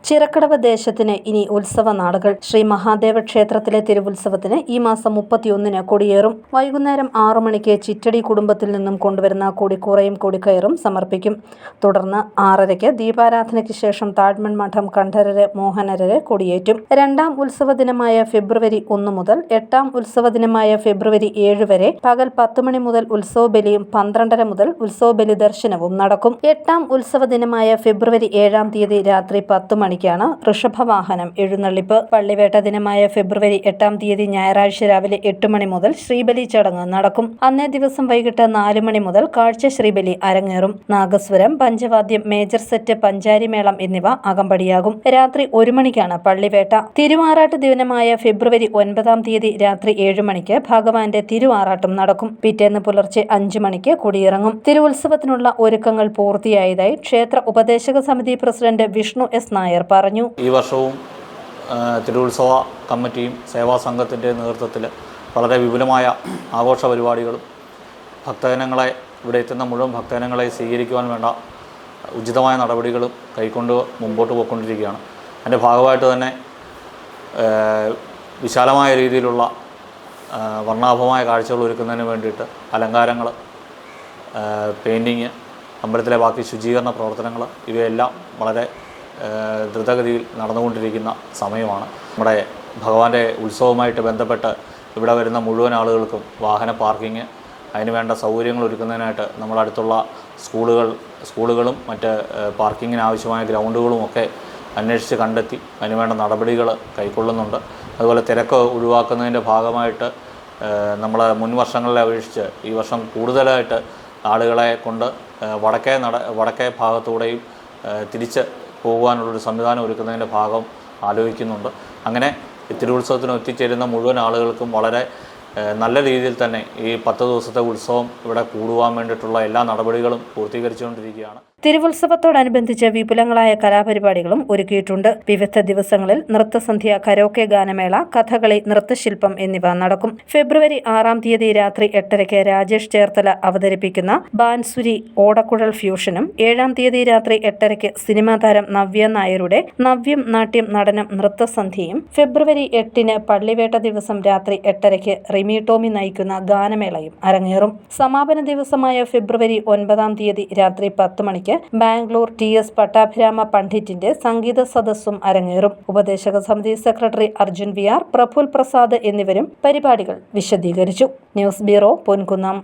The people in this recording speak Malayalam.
ചിറക്കടവ് ദേശത്തിന് ഇനി ഉത്സവ നാളുകൾ. ശ്രീ മഹാദേവ ക്ഷേത്രത്തിലെ തിരുവുത്സവത്തിന് ഈ മാസം 31-ന് കൊടിയേറും. വൈകുന്നേരം 6 മണിക്ക് ചിറ്റടി കുടുംബത്തിൽ നിന്നും കൊണ്ടുവരുന്ന കൊടിക്കൂറയും കൊടിക്കയറും സമർപ്പിക്കും. തുടർന്ന് 6:30-ക്ക് ദീപാരാധനയ്ക്ക് ശേഷം താഴ്മൺ മഠം കണ്ഠരര് മോഹനരര് കൊടിയേറ്റും. 2-ാം ഉത്സവ ദിനമായ ഫെബ്രുവരി 1 മുതൽ 8-ാം ഉത്സവ ദിനമായ ഫെബ്രുവരി 7 വരെ പകൽ 10 മണി മുതൽ ഉത്സവബലിയും 12:30 മുതൽ ഉത്സവബലി ദർശനവും നടക്കും. 8-ാം ഉത്സവ ദിനമായ ഫെബ്രുവരി 7-ാം തീയതി രാത്രി 10 മണിക്കാണ് ഋഷഭവാഹനം എഴുന്നള്ളിപ്പ്. പള്ളിവേട്ട ദിനമായ ഫെബ്രുവരി 8-ാം തീയതി ഞായറാഴ്ച രാവിലെ 8 മണി മുതൽ ശ്രീബലി ചടങ്ങ് നടക്കും. അന്നേ ദിവസം വൈകിട്ട് 4 മണി മുതൽ കാഴ്ച ശ്രീബലി അരങ്ങേറും. നാഗസ്വരം, പഞ്ചവാദ്യം, മേജർ സെറ്റ്, പഞ്ചാരിമേളം എന്നിവ അകമ്പടിയാകും. രാത്രി 1 മണിക്കാണ് പള്ളിവേട്ട. തിരുവാറാട്ട് ദിനമായ ഫെബ്രുവരി 9-ാം തീയതി രാത്രി 7 മണിക്ക് ഭഗവാന്റെ തിരുവാറാട്ടും നടക്കും. പിറ്റേന്ന് പുലർച്ചെ 5 മണിക്ക് കൊടിയിറങ്ങും. തിരുവുത്സവത്തിനുള്ള ഒരുക്കങ്ങൾ പൂർത്തിയായതായി ക്ഷേത്ര ഉപദേശക സമിതി പ്രസിഡന്റ് വിഷ്ണു എസ് നായർ പറഞ്ഞു. ഈ വർഷവും തിരുവുത്സവ കമ്മിറ്റിയും സേവാ സംഘത്തിൻ്റെ നേതൃത്വത്തിൽ വളരെ വിപുലമായ ആഘോഷ പരിപാടികളും ഭക്തജനങ്ങളെ ഇവിടെ എത്തുന്ന മുഴുവൻ ഭക്തജനങ്ങളെ സ്വീകരിക്കുവാൻ വേണ്ട ഉചിതമായ നടപടികളും കൈക്കൊണ്ട് മുമ്പോട്ട് പോയിക്കൊണ്ടിരിക്കുകയാണ്. അതിൻ്റെ ഭാഗമായിട്ട് തന്നെ വിശാലമായ രീതിയിലുള്ള വർണ്ണാഭമായ കാഴ്ചകൾ ഒരുക്കുന്നതിന് വേണ്ടിയിട്ട് അലങ്കാരങ്ങൾ, പെയിൻറ്റിങ്, അമ്പലത്തിലെ ബാക്കി ശുചീകരണ പ്രവർത്തനങ്ങൾ ഇവയെല്ലാം വളരെ ദ്രുതഗതിയിൽ നടന്നുകൊണ്ടിരിക്കുന്ന സമയമാണ്. നമ്മുടെ ഭഗവാന്റെ ഉത്സവവുമായിട്ട് ബന്ധപ്പെട്ട് ഇവിടെ വരുന്ന മുഴുവൻ ആളുകൾക്കും വാഹന പാർക്കിങ്, അതിനുവേണ്ട സൗകര്യങ്ങൾ ഒരുക്കുന്നതിനായിട്ട് നമ്മളടുത്തുള്ള സ്കൂളുകളും മറ്റ് പാർക്കിങ്ങിന് ആവശ്യമായ ഗ്രൗണ്ടുകളും ഒക്കെ അന്വേഷിച്ച് കണ്ടെത്തി അതിനുവേണ്ട നടപടികൾ കൈക്കൊള്ളുന്നുണ്ട്. അതുപോലെ തിരക്ക് ഒഴിവാക്കുന്നതിൻ്റെ ഭാഗമായിട്ട് നമ്മൾ മുൻ വർഷങ്ങളെ അപേക്ഷിച്ച് ഈ വർഷം കൂടുതലായിട്ട് ആളുകളെ കൊണ്ട് വടക്കേ ഭാഗത്തൂടെയും തിരിച്ച് പോകുവാനുള്ളൊരു സംവിധാനം ഒരുക്കുന്നതിൻ്റെ ഭാഗം ആലോചിക്കുന്നുണ്ട്. അങ്ങനെ തിരുവുത്സവത്തിന് എത്തിച്ചേരുന്ന മുഴുവൻ ആളുകൾക്കും വളരെ നല്ല രീതിയിൽ തന്നെ ഈ 10 ദിവസത്തെ ഉത്സവം ഇവിടെ കൂടുവാൻ വേണ്ടിയിട്ടുള്ള എല്ലാ നടപടികളും പൂർത്തീകരിച്ചുകൊണ്ടിരിക്കുകയാണ്. തിരുവുത്സവത്തോടനുബന്ധിച്ച് വിപുലങ്ങളായ കലാപരിപാടികളും ഒരുക്കിയിട്ടുണ്ട്. വിവിധ ദിവസങ്ങളിൽ നൃത്തസന്ധ്യ, കരോക്കെ ഗാനമേള, കഥകളി, നൃത്തശില്പം എന്നിവ നടക്കും. ഫെബ്രുവരി 6-ാം തീയതി രാത്രി 8:30-ക്ക് രാജേഷ് ചേർത്തല അവതരിപ്പിക്കുന്ന ബാൻസുരി ഓടക്കുഴൽ ഫ്യൂഷനും 7-ാം തീയതി രാത്രി 8:30-ക്ക് സിനിമാ താരം നവ്യ നായരുടെ നവ്യം നാട്യം നടനം നൃത്തസന്ധ്യയും ഫെബ്രുവരി 8-ന് പള്ളിവേട്ട ദിവസം രാത്രി 8:30-ക്ക് റിമി ടോമി നയിക്കുന്ന ഗാനമേളയും അരങ്ങേറും. സമാപന ദിവസമായ ഫെബ്രുവരി 9-ാം തീയതി രാത്രി 10 മണിക്ക് ബാംഗ്ലൂർ TS പട്ടാഭിരാമ പണ്ഡിറ്റിന്റെ സംഗീത സദസ്സും അരങ്ങേറും. ഉപദേശക സമിതി സെക്രട്ടറി അർജുൻ VR, പ്രഫുൽ പ്രസാദ് എന്നിവരും പരിപാടികൾ വിശദീകരിച്ചു. News bureau, Ponkunnam.